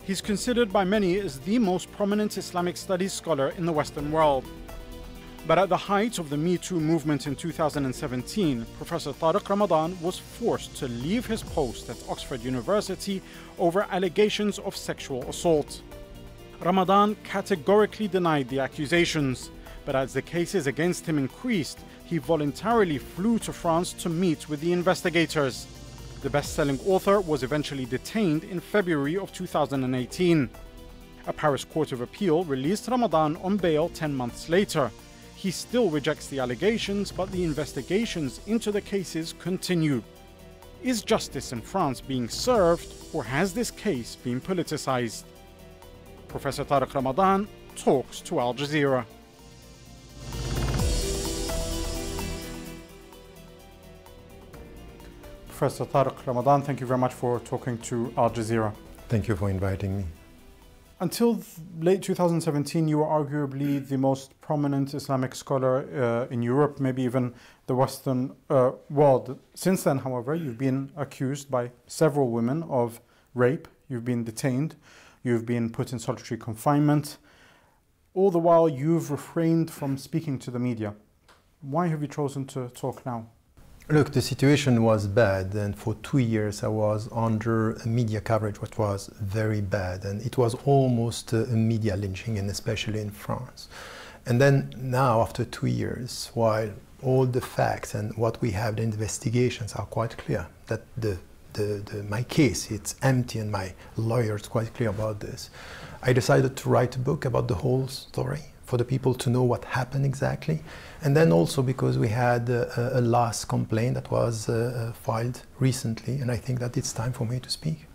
He's considered by many as the most prominent Islamic studies scholar in the Western world. But at the height of the Me Too movement in 2017, Professor Tariq Ramadan was forced to leave his post at Oxford University over allegations of sexual assault. Ramadan categorically denied the accusations, but as the cases against him increased, he voluntarily flew to France to meet with the investigators. The best-selling author was eventually detained in February of 2018. A Paris Court of Appeal released Ramadan on bail 10 months later. He still rejects the allegations, but the investigations into the cases continue. Is justice in France being served, or has this case been politicized? Professor Tariq Ramadan talks to Al Jazeera. Professor Tariq Ramadan, thank you very much for talking to Al Jazeera. Thank you for inviting me. Until late 2017, you were arguably the most prominent Islamic scholar in Europe, maybe even the Western world. Since then, however, you've been accused by several women of rape. You've been detained. You've been put in solitary confinement. All the while, you've refrained from speaking to the media. Why have you chosen to talk now? Look, the situation was bad, and for 2 years I was under a media coverage which was very bad, and it was almost a media lynching, and especially in France. And then now, after 2 years, while all the facts and what we have, the investigations are quite clear, that my case, it's empty, and my lawyer is quite clear about this, I decided to write a book about the whole story, for the people to know what happened exactly. And then also because we had a last complaint that was filed recently, and I think that it's time for me to speak.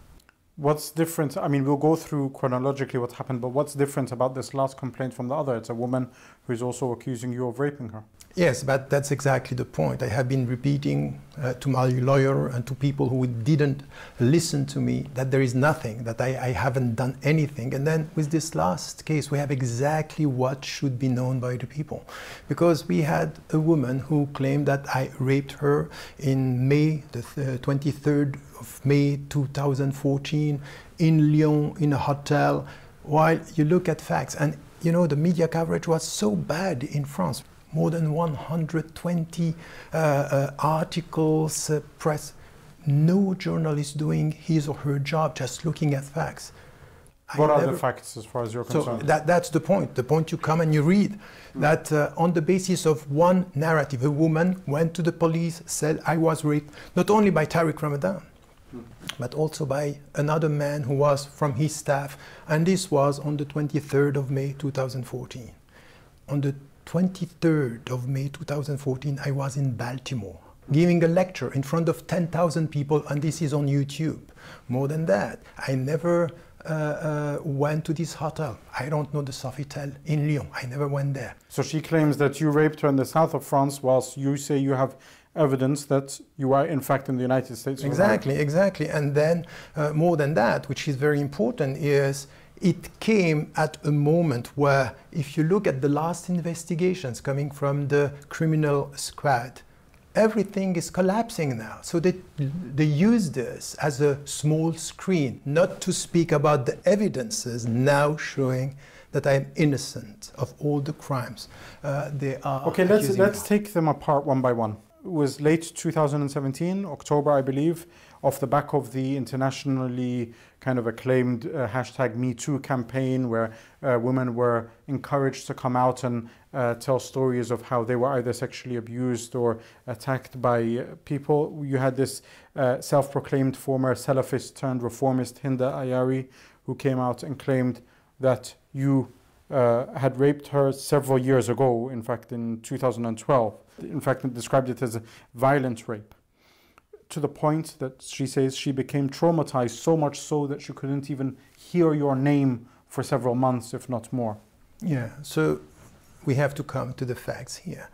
What's different? I mean, we'll go through chronologically what happened, but what's different about this last complaint from the other? It's a woman who is also accusing you of raping her. Yes, but that's exactly the point. I have been repeating to my lawyer and to people who didn't listen to me that there is nothing, that I haven't done anything. And then with this last case, we have exactly what should be known by the people. Because we had a woman who claimed that I raped her in May, the 23rd of May 2014, in Lyon, in a hotel, while you look at facts. And you know, the media coverage was so bad in France. More than 120 articles, press. No journalist doing his or her job, just looking at facts. What are the facts as far as you're concerned? So that's the point. The point you come and you read that on the basis of one narrative, a woman went to the police, said I was raped, not only by Tariq Ramadan, but also by another man who was from his staff. And this was on the 23rd of May 2014. On the 23rd of May 2014, I was in Baltimore giving a lecture in front of 10,000 people, and this is on YouTube. More than that, I never went to this hotel. I don't know the Sofitel in Lyon. I never went there. So she claims that you raped her in the south of France, whilst you say you have evidence that you are in fact in the United States. Exactly, exactly. And then more than that, which is very important, is it came at a moment where, if you look at the last investigations coming from the criminal squad, everything is collapsing now. So they use this as a small screen, not to speak about the evidences now showing that I am innocent of all the crimes they are Okay, let's take them apart one by one. It was late 2017, October, I believe, off the back of the internationally kind of acclaimed hashtag #MeToo campaign, where women were encouraged to come out and tell stories of how they were either sexually abused or attacked by people. You had this self-proclaimed former Salafist turned reformist Hinda Ayari, who came out and claimed that you had raped her several years ago, in fact in 2012. In fact, described it as a violent rape, to the point that she says she became traumatized, so much so that she couldn't even hear your name for several months, if not more. Yeah, so we have to come to the facts here.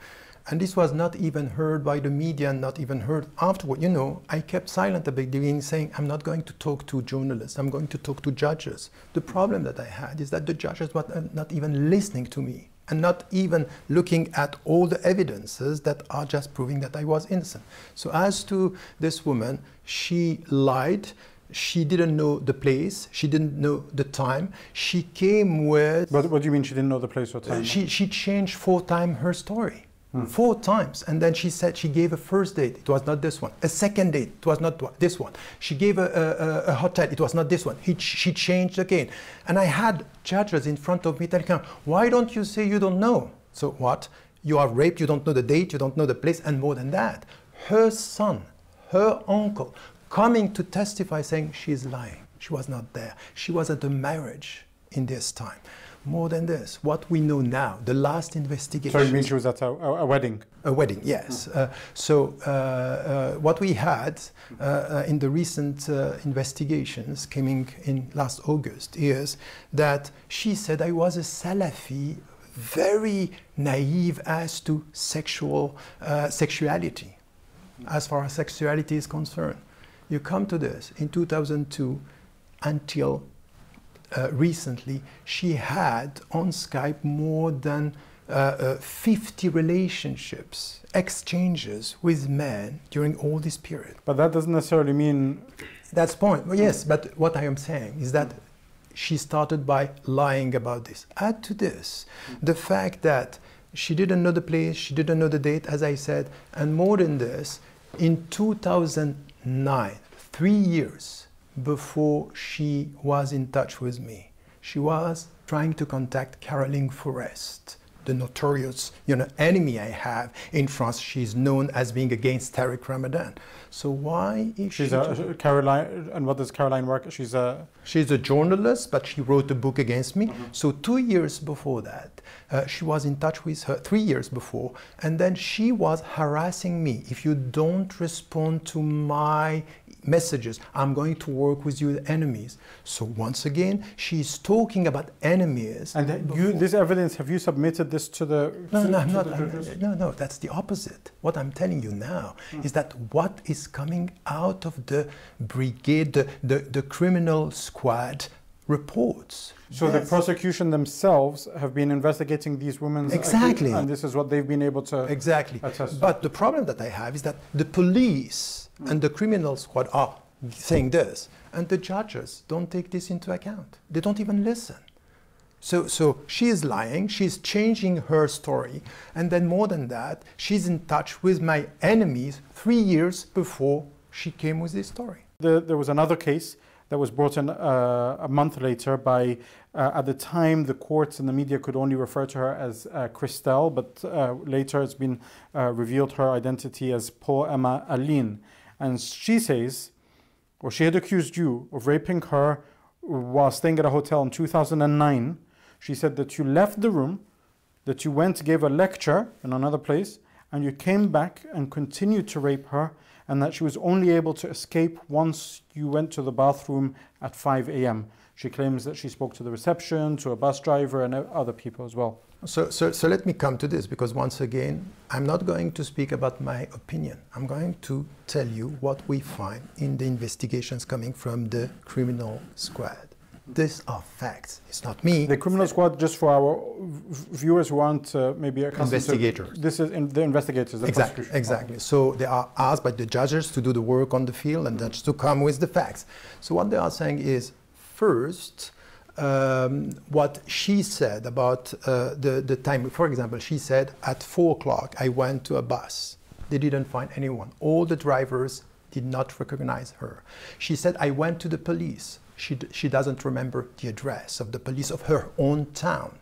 And this was not even heard by the media, not even heard afterward. You know, I kept silent at the beginning, saying, I'm not going to talk to journalists, I'm going to talk to judges. The problem that I had is that the judges were not even listening to me. and not even looking at all the evidences that are just proving that I was innocent. So as to this woman, she lied. She didn't know the place. She didn't know the time. She came with... But what do you mean she didn't know the place or time? She changed 4 times her story. 4 times. And then she said she gave a first date. It was not this one. A second date. It was not this one. She gave a hotel. It was not this one. She changed again. And I had judges in front of me telling her, why don't you say you don't know? So what? You are raped. You don't know the date. You don't know the place. And more than that, her son, her uncle, coming to testify saying she's lying. She was not there. She was at a marriage in this time. More than this, what we know now, the last investigation. So you mean she was at a wedding? A wedding, yes. What we had in the recent investigations coming in last August is that she said I was a Salafi, very naive as to sexuality, as far as sexuality is concerned. You come to this, in 2002 until recently, she had on Skype more than 50 relationships, exchanges with men during all this period. But that doesn't necessarily mean... That's the point. Well, yes, but what I am saying is that she started by lying about this. Add to this the fact that she didn't know the place, she didn't know the date, as I said, and more than this, in 2009, 3 years before she was in touch with me, she was trying to contact Caroline Forrest, the notorious enemy I have in France. She's known as being against Tariq Ramadan. So why is she's Caroline, and what does Caroline work? She's a journalist, but she wrote a book against me. So 2 years before that, she was in touch with her, 3 years before, and then she was harassing me. If you don't respond to my messages, I'm going to work with you, enemies. So once again, she's talking about enemies. And this evidence, have you submitted this to the... No, that's the opposite. What I'm telling you now is that what is coming out of the brigade, the criminal squad reports. So the prosecution themselves have been investigating these women's... Exactly. And this is what they've been able to... Exactly. attest. But the problem that I have is that the police and the criminal squad are saying this, and the judges don't take this into account. They don't even listen. So she is lying, she's changing her story, and then more than that, she's in touch with my enemies 3 years before she came with this story. There was another case that was brought in a month later by, at the time, the courts and the media could only refer to her as Christelle, but later it's been revealed her identity as Paul Emma Aline. And she says, or she had accused you of raping her while staying at a hotel in 2009. She said that you left the room, that you went, gave a lecture in another place, and you came back and continued to rape her, and that she was only able to escape once you went to the bathroom at 5 a.m. She claims that she spoke to the reception, to a bus driver, and other people as well. So let me come to this, because once again, I'm not going to speak about my opinion. I'm going to tell you what we find in the investigations coming from the criminal squad. These are facts. It's not me. The criminal squad, just for our viewers who aren't maybe accustomed investigators. This is the investigators. Exactly. So they are asked by the judges to do the work on the field and just to come with the facts. So what they are saying is, first, what she said about the time. For example, she said at 4 o'clock I went to a bus. They didn't find anyone. All the drivers did not recognize her. She said I went to the police. She doesn't remember the address of the police of her own town.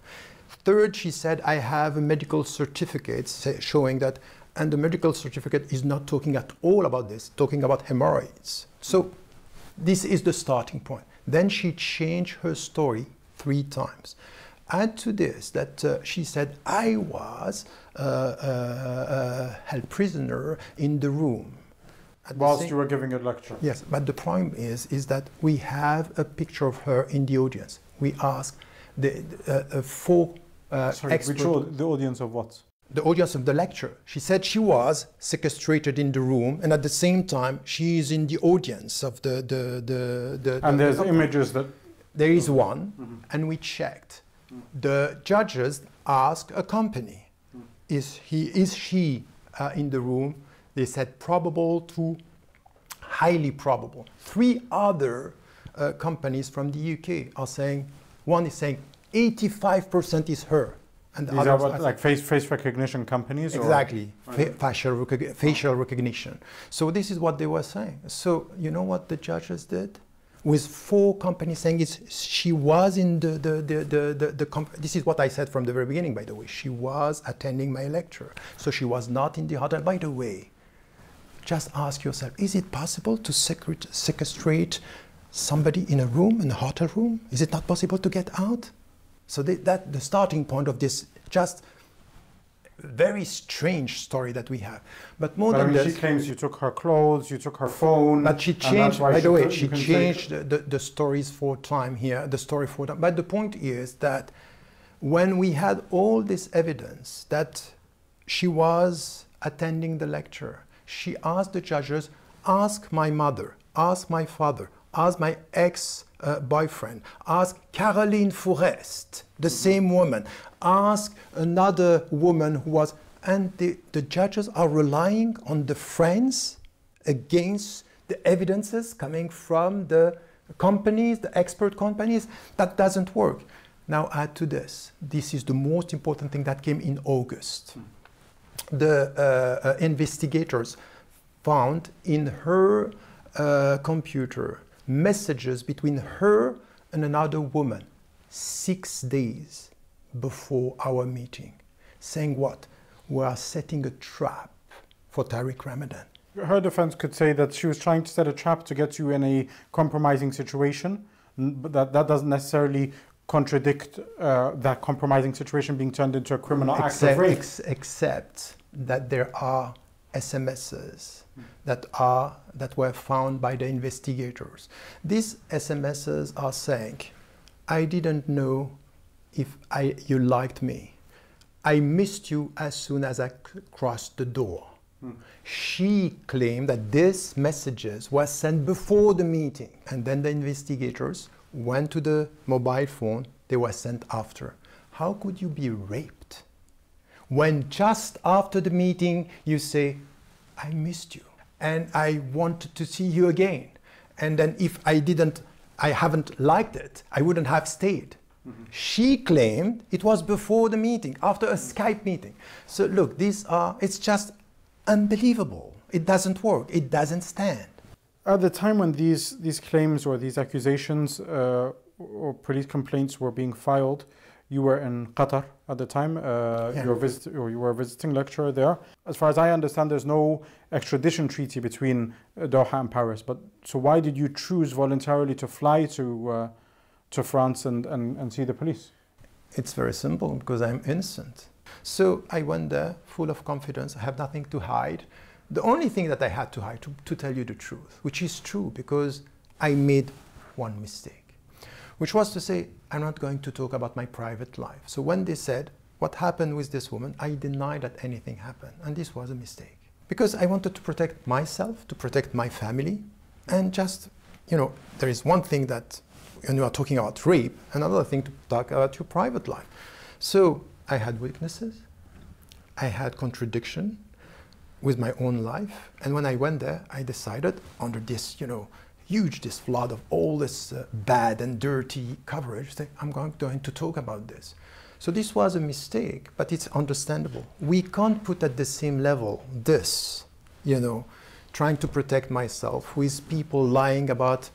Third, she said I have a medical certificate showing that, and the medical certificate is not talking at all about this, talking about hemorrhoids. So this is the starting point. Then she changed her story 3 times. Add to this that she said, I was held prisoner in the room. Whilst you were giving a lecture. Yes, but the problem is that we have a picture of her in the audience. We asked the 4 experts. The audience of what? The audience of the lecture. She said she was sequestrated in the room, and at the same time, she is in the audience of the and there's images that... There is one, and we checked. The judges asked a company, is she in the room? They said probable to highly probable. 3 other companies from the UK are saying, one is saying 85% is her. And these are what, like face recognition companies? Exactly, facial recognition. So this is what they were saying. So you know what the judges did? With 4 companies saying she was in this is what I said from the very beginning, by the way. She was attending my lecture. So she was not in the hotel. By the way, just ask yourself, is it possible to sequestrate somebody in a room, in a hotel room? Is it not possible to get out? So that the starting point of this just very strange story that we have. But more than this, she claims you took her clothes, you took her phone. But she changed, by the way, she changed the stories 4 times here, the story 4 times. But the point is that when we had all this evidence that she was attending the lecture, she asked the judges, ask my mother, ask my father, ask my ex-boyfriend, ask Caroline Forest, the same woman, ask another woman who was, and the judges are relying on the friends against the evidences coming from the companies, the expert companies. That doesn't work. Now add to this, this is the most important thing that came in August. The investigators found in her computer messages between her and another woman 6 days before our meeting, saying what? We are setting a trap for Tariq Ramadan. Her defense could say that she was trying to set a trap to get you in a compromising situation, but that doesn't necessarily contradict that compromising situation being turned into a criminal act of rape. Except that there are SMSs that were found by the investigators. These SMSs are saying, I didn't know if you liked me. I missed you as soon as I crossed the door. She claimed that these messages were sent before the meeting, and then the investigators went to the mobile phone, they were sent after. How could you be raped when just after the meeting you say, I missed you and I wanted to see you again, and then if I haven't liked it, I wouldn't have stayed. She claimed it was before the meeting, after a Skype meeting. So look, it's just unbelievable. It doesn't work, it doesn't stand. At the time when these claims or these accusations or police complaints were being filed, you were in Qatar at the time. You were a visiting lecturer there. As far as I understand, there's no extradition treaty between Doha and Paris. But so why did you choose voluntarily to fly to France and see the police? It's very simple, because I'm innocent. So I went there full of confidence. I have nothing to hide. The only thing that I had to hide, to tell you the truth, which is true, because I made one mistake, which was to say, I'm not going to talk about my private life. So when they said, what happened with this woman, I denied that anything happened. And this was a mistake. Because I wanted to protect myself, to protect my family, and just, there is one thing that, when you are talking about rape, another thing to talk about your private life. So I had weaknesses, I had contradiction with my own life, and when I went there, I decided, under this, this flood of all this bad and dirty coverage, that I'm going to talk about this. So this was a mistake, but it's understandable. We can't put at the same level this, trying to protect myself with people lying about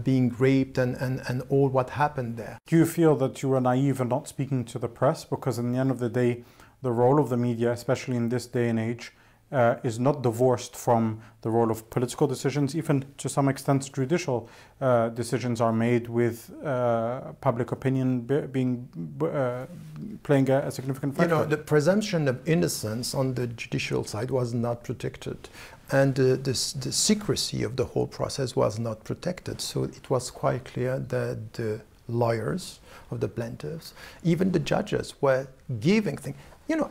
being raped and all what happened there. Do you feel that you were naive in not speaking to the press? Because in the end of the day, the role of the media, especially in this day and age, is not divorced from the role of political decisions. Even to some extent, judicial decisions are made with public opinion playing a significant factor. The presumption of innocence on the judicial side was not protected, and the secrecy of the whole process was not protected. So it was quite clear that the lawyers of the plaintiffs, even the judges, were giving things.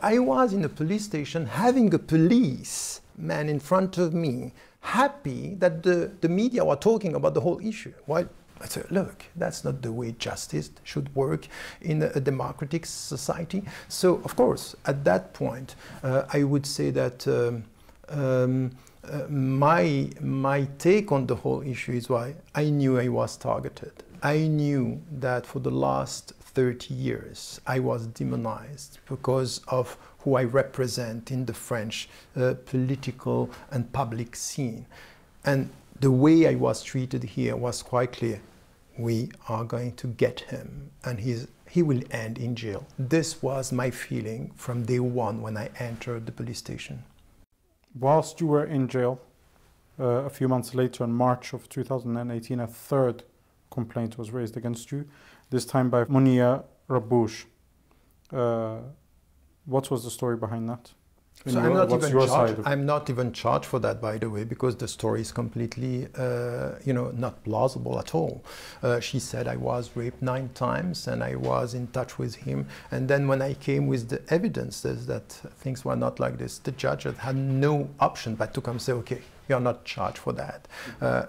I was in a police station having a policeman in front of me, happy that the media were talking about the whole issue, while I said, look, that's not the way justice should work in a democratic society. So, of course, at that point, I would say that my take on the whole issue is why I knew I was targeted. I knew that for the last 30 years, I was demonized because of who I represent in the French political and public scene. And the way I was treated here was quite clear. We are going to get him, and he will end in jail. This was my feeling from day one when I entered the police station. Whilst you were in jail, a few months later, in March of 2018, a third complaint was raised against you, this time by Monia Rabouche. What was the story behind that? So I'm not even charged for that, by the way, because the story is completely, not plausible at all. She said I was raped 9 times and I was in touch with him. And then when I came with the evidences that things were not like this, the judge had no option but to come say, okay, you're not charged for that.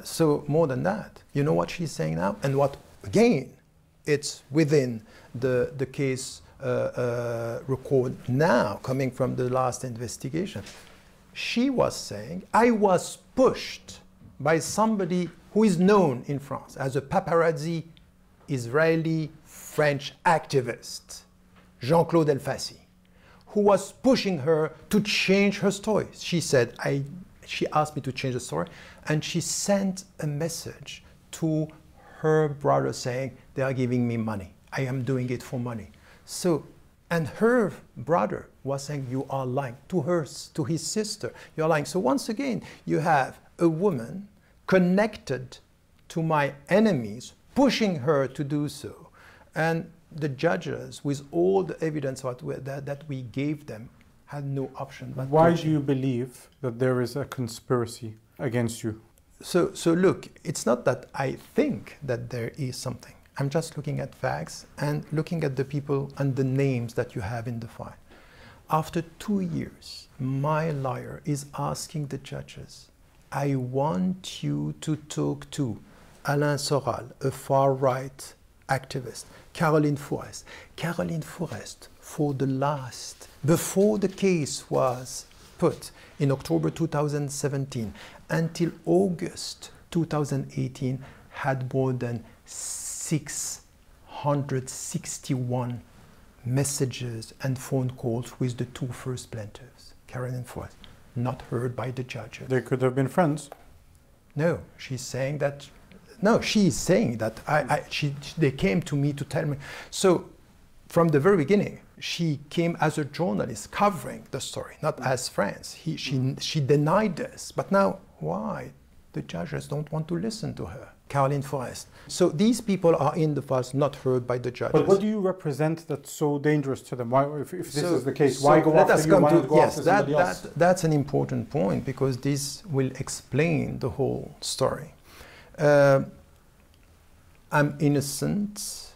So more than that, you know what she's saying now? And what, again, it's within the case record now, coming from the last investigation. She was saying, I was pushed by somebody who is known in France as a paparazzi Israeli French activist, Jean-Claude Elfassi, who was pushing her to change her story. She said, she asked me to change the story, and she sent a message to her brother saying, they are giving me money. I am doing it for money. So, and her brother was saying, you are lying to his sister, you're lying. So once again, you have a woman connected to my enemies, pushing her to do so. And the judges, with all the evidence that we gave them, had no option but Why do you believe that there is a conspiracy against you? So look, it's not that I think that there is something. I'm just looking at facts and looking at the people and the names that you have in the file. After 2 years, my lawyer is asking the judges, I want you to talk to Alain Soral, a far-right activist, Caroline Forest. Caroline Forest, before the case was put in October 2017, until August 2018, had more than 661 messages and phone calls with the 2 first plaintiffs, Karen and Forrest, not heard by the judges. They could have been friends. No, she's saying that. No, she's saying that they came to me to tell me. So, from the very beginning, she came as a journalist covering the story, not as friends. She denied this, but now why? The judges don't want to listen to her. Caroline Forest. So these people are in the files, not heard by the judges. But what do you represent that's so dangerous to them? Why, if this is the case, why go after you? Why not go after somebody else? That's an important point, because this will explain the whole story. I'm innocent,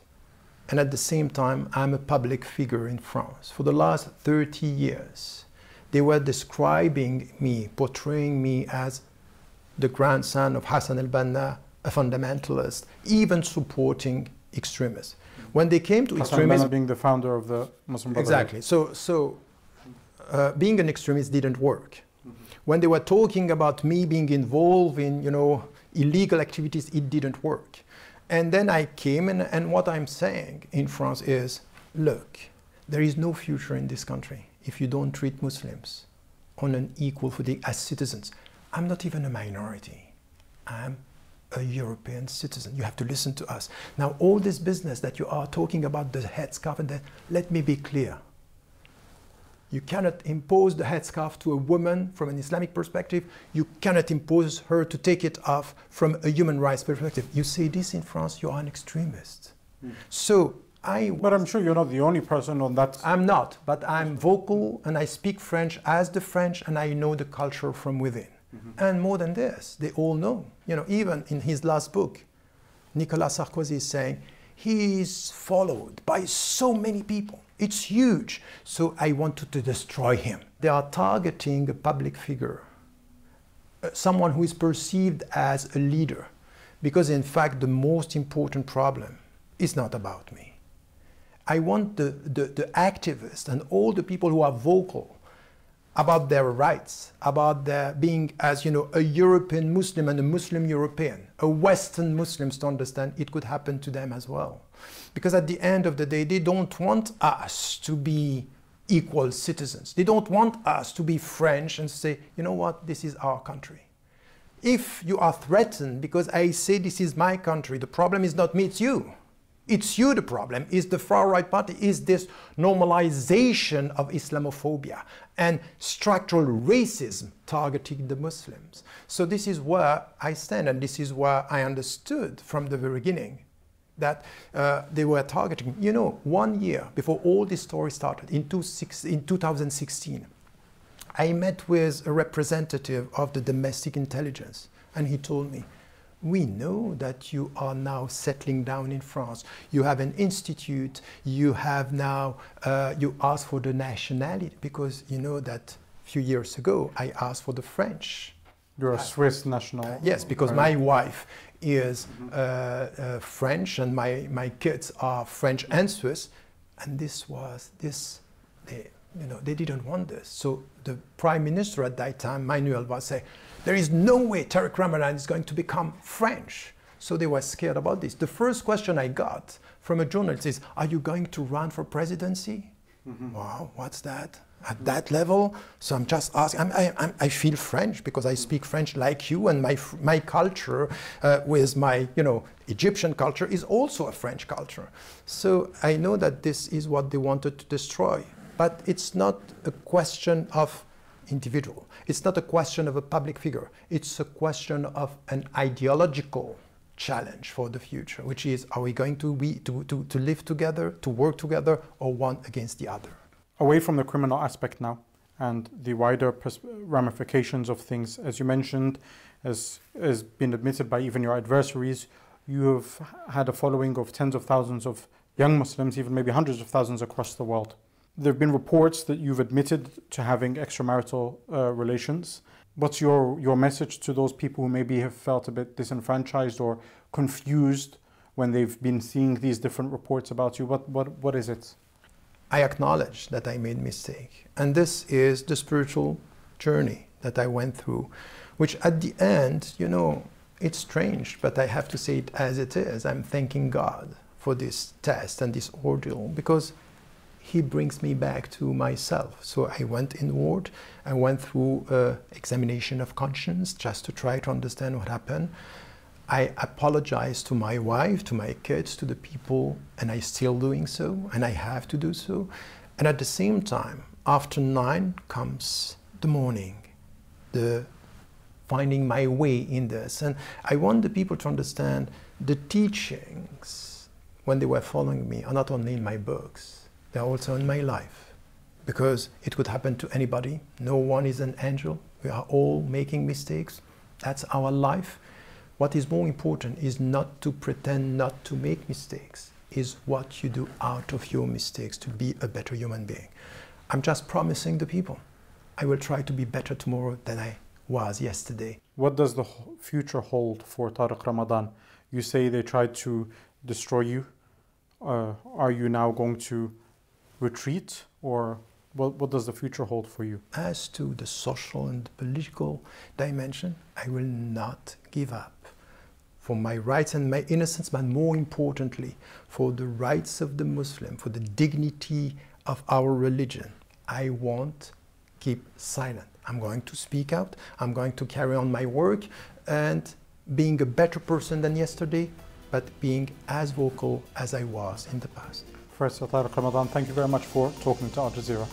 and at the same time, I'm a public figure in France. For the last 30 years, they were describing me, portraying me as the grandson of Hassan al-Banna, a fundamentalist, even supporting extremists. When they came to extremism, Hassan al-Banna being the founder of the Muslim Brotherhood. Exactly. So being an extremist didn't work. When they were talking about me being involved in, illegal activities, it didn't work. And then I came, and what I'm saying in France is, look, there is no future in this country if you don't treat Muslims on an equal footing as citizens. I'm not even a minority. I'm a European citizen. You have to listen to us. Now, all this business that you are talking about, the headscarf, and let me be clear. You cannot impose the headscarf to a woman from an Islamic perspective. You cannot impose her to take it off from a human rights perspective. You say this in France, you are an extremist. So But I'm sure you're not the only person on that. I'm not, but I'm vocal, and I speak French as the French, and I know the culture from within. And more than this, they all know. Even in his last book, Nicolas Sarkozy is saying, he is followed by so many people. It's huge. So I wanted to destroy him. They are targeting a public figure, someone who is perceived as a leader. Because in fact, the most important problem is not about me. I want the activists and all the people who are vocal about their rights, about their being, as you know, a European Muslim and a Muslim European, a Western Muslims, to understand it could happen to them as well. Because at the end of the day, they don't want us to be equal citizens. They don't want us to be French and say, you know what, this is our country. If you are threatened because I say this is my country, the problem is not me, it's you. It's you the problem, is the far-right party, is this normalization of Islamophobia and structural racism targeting the Muslims. So this is where I stand, and this is where I understood from the very beginning that they were targeting. You know, 1 year before all this story started, in 2016, I met with a representative of the domestic intelligence, and he told me, we know that you are now settling down in France. You have an institute, you have now, you ask for the nationality, because you know that a few years ago, I asked for the French. You're a Swiss national. Yes, because my wife is French and my kids are French and Swiss. And they didn't want this. So the Prime Minister at that time, Manuel, was saying, there is no way Tariq Ramadan is going to become French. So they were scared about this. The first question I got from a journalist is, are you going to run for presidency? Wow, what's that? At that level? So I'm just asking, I feel French because I speak French like you, and my culture with my, Egyptian culture is also a French culture. So I know that this is what they wanted to destroy. But it's not a question of individual. It's not a question of a public figure. It's a question of an ideological challenge for the future, which is, are we going to live together, to work together, or one against the other? Away from the criminal aspect now, and the wider ramifications of things, as you mentioned, as been admitted by even your adversaries, you have had a following of tens of thousands of young Muslims, even maybe hundreds of thousands across the world. There have been reports that you've admitted to having extramarital relations. What's your message to those people who maybe have felt a bit disenfranchised or confused when they've been seeing these different reports about you? What is it? I acknowledge that I made a mistake. And this is the spiritual journey that I went through, which at the end, it's strange, but I have to say it as it is. I'm thanking God for this test and this ordeal, because He brings me back to myself. So I went inward. I went through an examination of conscience just to try to understand what happened. I apologized to my wife, to my kids, to the people, and I'm still doing so, and I have to do so. And at the same time, after 9 comes the morning, the finding my way in this. And I want the people to understand the teachings, when they were following me, are not only in my books, they're also in my life, because it could happen to anybody. No one is an angel. We are all making mistakes. That's our life. What is more important is not to pretend not to make mistakes, is what you do out of your mistakes to be a better human being. I'm just promising the people, I will try to be better tomorrow than I was yesterday. What does the future hold for Tariq Ramadan? You say they tried to destroy you. Are you now going to retreat, or what does the future hold for you? As to the social and political dimension, I will not give up for my rights and my innocence, but more importantly, for the rights of the Muslim, for the dignity of our religion. I won't keep silent. I'm going to speak out. I'm going to carry on my work and being a better person than yesterday, but being as vocal as I was in the past. First, Tariq Ramadan, thank you very much for talking to Al Jazeera.